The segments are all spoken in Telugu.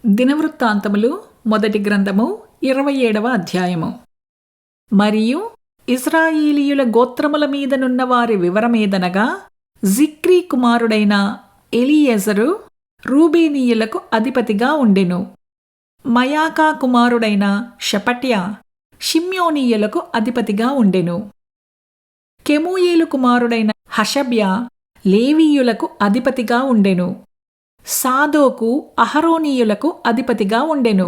దినవృత్తాంతములు మొదటి గ్రంథము 27వ అధ్యాయము. మరియు ఇశ్రాయేలీయుల గోత్రముల మీదనున్న వారి వివరమేదనగా, జిక్రీ కుమారుడైన ఎలీయెజరు రూబేనీయులకు అధిపతిగా ఉండెను. మయాకా కుమారుడైన షపట్య షిమ్యోనీయులకు అధిపతిగా ఉండెను. కెమూయేలు కుమారుడైన హషబ్య లేవీయులకు అధిపతిగా ఉండెను. సాదోకు అహరోనీయులకు అధిపతిగా ఉండెను.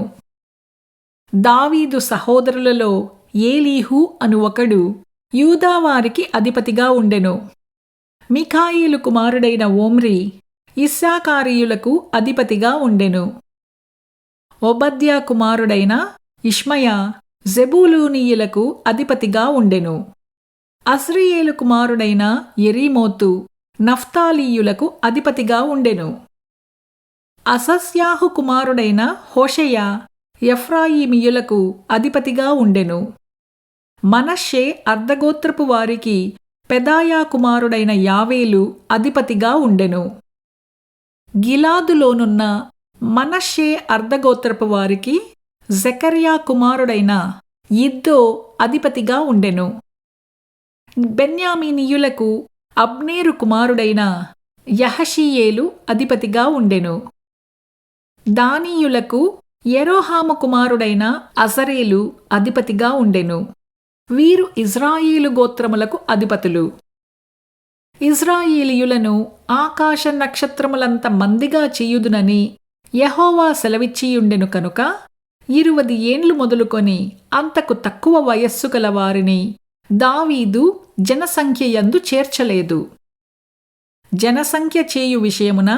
దావీదు సహోదరులలో ఏలీహు అను ఒకడు యూదావారికి అధిపతిగా ఉండెను. మిఖాయేలు కుమారుడైన ఓమ్రి ఇస్సాకారీయులకు అధిపతిగా ఉండెను. ఒబద్యా కుమారుడైన ఇష్మయా జెబూలూనీయులకు అధిపతిగా ఉండెను. అస్రియేలు కుమారుడైన యెరీమోతు నఫ్తాలీయులకు అధిపతిగా ఉండెను. అసస్యాహు కుమారుడైన హోషేయ ఎఫ్రాయిమీయులకు అధిపతిగా ఉండెను. మనష్షే అర్ధగోత్రపు వారికి పెదాయా కుమారుడైన యావేలు అధిపతిగా ఉండెను. గిలాదులోనున్న మనష్షే అర్ధగోత్రపు వారికి జెకర్యా కుమారుడైన ఇద్దో అధిపతిగా ఉండెను. బెన్యామీనీయులకు అబ్నేరు కుమారుడైన యహషీయేలు అధిపతిగా ఉండెను. దానీయులకు యెరోహాము కుమారుడైన అజరేలు అధిపతిగా ఉండెను. వీరు ఇజ్రాయేలు గోత్రములకు అధిపతులు. ఇజ్రాయేలీయులను ఆకాశ నక్షత్రములంత మందిగా చేయుదునని యెహోవా సెలవిచ్చియుండెను కనుక 20 ఏండ్లు మొదలుకొని అంతకు తక్కువ వయస్సు గల వారిని దావీదు జనసంఖ్యయందు చేర్చలేదు. జనసంఖ్య చేయు విషయమున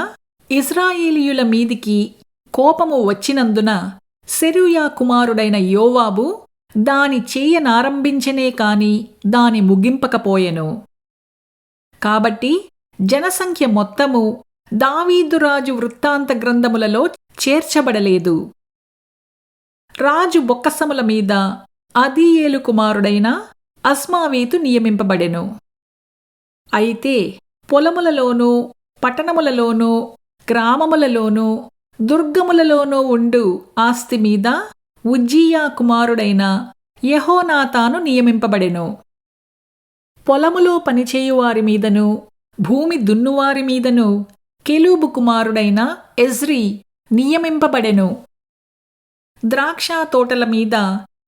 ఇజ్రాయేలీయుల మీదికి కోపము వచ్చినందున సెరూయా కుమారుడైన యోవాబు దాని చేయనారంభించనే కాని దాని ముగింపకపోయెను. కాబట్టి జనసంఖ్య మొత్తము దావీదురాజు వృత్తాంత గ్రంథములలో చేర్చబడలేదు. రాజు బొక్కసముల మీద అదీయేలు కుమారుడైన అస్మావీతు నియమింపబడెను. అయితే పొలములలోనూ పట్టణములలోనూ గ్రామములలోనూ దుర్గములలోనూ ఉండు ఆస్తి మీద ఉజ్జియా కుమారుడైన యెహోనాతాను నియమింపబడెను. పొలములో పనిచేయువారి మీదను భూమి దున్నువారి మీదను కెలూబు కుమారుడైన ఎజ్రీ నియమింపబడెను. ద్రాక్షతోటల మీద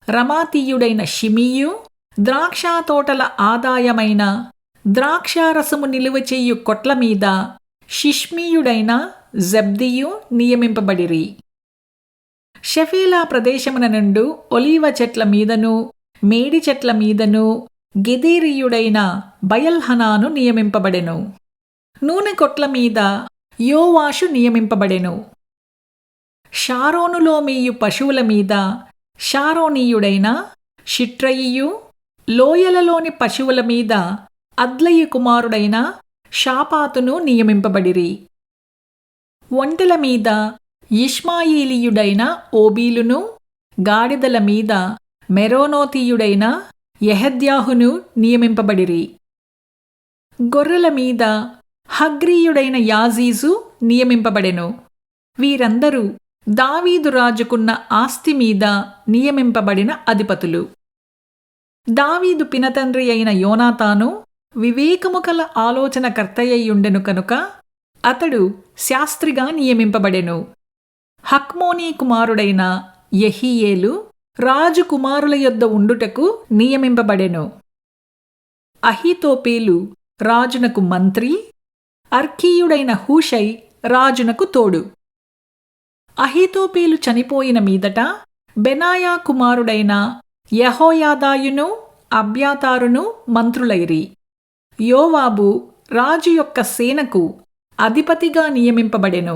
రమాతీయుడైన షిమీయు, ద్రాక్షతోటల ఆదాయమైన ద్రాక్షారసము నిలువచెయ్యు కొట్ల మీద షిష్మీయుడైన జబ్దియు నియమింపబడిరి. షెఫేలా ప్రదేశమున నుండు ఒలీవ చెట్ల మీదను మేడి చెట్ల మీదను గెదేరీయుడైన బయల్హనాను నియమింపబడెను. నూనె కొట్ల మీద యోవాషు నియమింపబడెను. షారోనులో మేయు పశువుల మీద షారోనీయుడైన షిట్రయియు, లోయలలోని పశువుల మీద అద్లయి కుమారుడైన షాపాతును నియమింపబడిరి. ఒంటెల మీద ఇష్మాయేలీయుడైన ఓబీలును, గాడిదల మీద మెరోనోతీయుడైన యెహద్యాహును నియమింపబడిరి. గొర్రెల మీద హగ్రీయుడైన యాజీజు నియమింపబడెను. వీరందరూ దావీదు రాజుకున్న ఆస్తి మీద నియమింపబడిన అధిపతులు. దావీదు పినతండ్రి అయిన యోనాతాను వివేకము కల ఆలోచనకర్తయ్యుండెను కనుక అతడు శాస్త్రిగా నియమింపబడెను. హక్మోనీ కుమారుడైన యెహీయేలు రాజు కుమారుల యొద్ద ఉండుటకు నియమింపబడెను. అహీతోపేలు రాజునకు మంత్రి, అర్కీయుడైన హూషై రాజునకు తోడు. అహీతోపేలు చనిపోయిన మీదట బెనాయా కుమారుడైన యెహోయాదాయును అబ్యాతారును మంత్రులైరి. యోవాబు రాజు యొక్క సేనకు అధిపతిగా నియమింపబడెను.